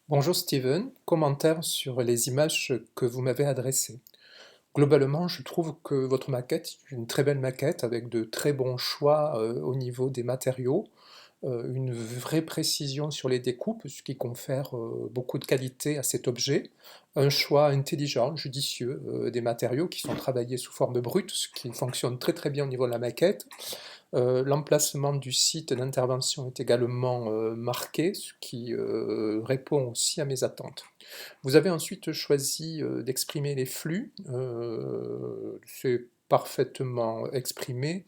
Bonjour Steven, commentaire sur les images que vous m'avez adressées. Globalement, je trouve que votre maquette est une très belle maquette avec de très bons choix au niveau des matériaux, une vraie précision sur les découpes, ce qui confère beaucoup de qualité à cet objet, un choix intelligent, judicieux des matériaux qui sont travaillés sous forme brute, ce qui fonctionne très très bien au niveau de la maquette. L'emplacement du site d'intervention est également marqué, ce qui répond aussi à mes attentes. Vous avez ensuite choisi d'exprimer les flux, c'est parfaitement exprimé.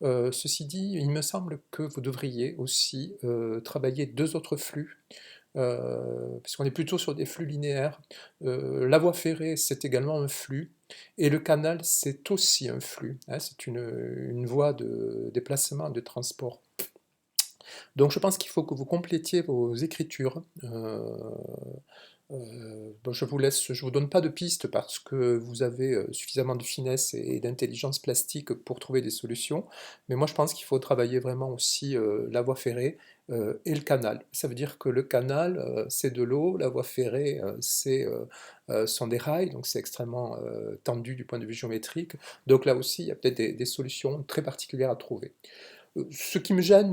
Ceci dit, il me semble que vous devriez aussi travailler deux autres flux, puisqu'on est plutôt sur des flux linéaires. La voie ferrée, c'est également un flux, et le canal, c'est aussi un flux, hein, c'est une voie de déplacement, de transport. Donc je pense qu'il faut que vous complétiez vos écritures. Bon, je vous laisse, je vous donne pas de pistes parce que vous avez suffisamment de finesse et d'intelligence plastique pour trouver des solutions. Mais moi, je pense qu'il faut travailler vraiment aussi la voie ferrée et le canal. Ça veut dire que le canal, c'est de l'eau, la voie ferrée, sont des rails, donc c'est extrêmement tendu du point de vue géométrique. Donc là aussi, il y a peut-être des solutions très particulières à trouver. Ce qui me gêne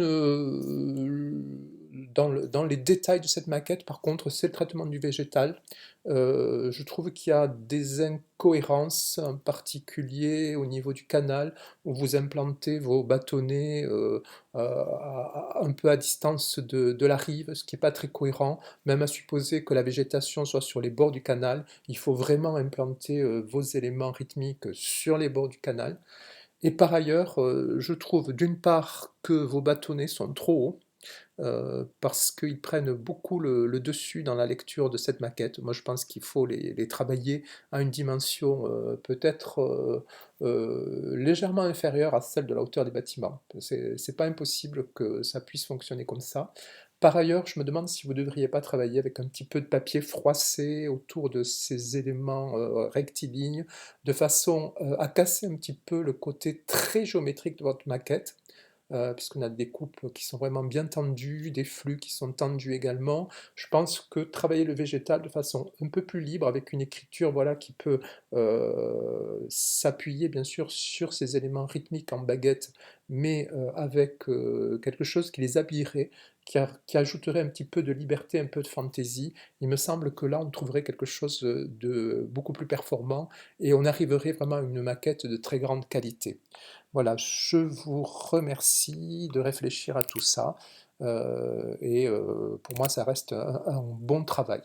dans les détails de cette maquette, par contre, c'est le traitement du végétal. Je trouve qu'il y a des incohérences, en particulier au niveau du canal, où vous implantez vos bâtonnets un peu à distance de la rive, ce qui n'est pas très cohérent, même à supposer que la végétation soit sur les bords du canal. Il faut vraiment implanter vos éléments rythmiques sur les bords du canal. Et par ailleurs, je trouve d'une part que vos bâtonnets sont trop hauts, parce qu'ils prennent beaucoup le dessus dans la lecture de cette maquette. Moi, je pense qu'il faut les travailler à une dimension peut-être légèrement inférieure à celle de la hauteur des bâtiments. C'est pas impossible que ça puisse fonctionner comme ça. Par ailleurs, je me demande si vous ne devriez pas travailler avec un petit peu de papier froissé autour de ces éléments rectilignes, de façon à casser un petit peu le côté très géométrique de votre maquette, puisqu'on a des coupes qui sont vraiment bien tendues, des flux qui sont tendus également. Je pense que travailler le végétal de façon un peu plus libre, avec une écriture voilà, qui peut s'appuyer bien sûr sur ces éléments rythmiques en baguette, mais avec quelque chose qui les habillerait, qui ajouterait un petit peu de liberté, un peu de fantaisie. Il me semble que là, on trouverait quelque chose de beaucoup plus performant et on arriverait vraiment à une maquette de très grande qualité. Voilà, je vous remercie de réfléchir à tout ça et pour moi, ça reste un bon travail.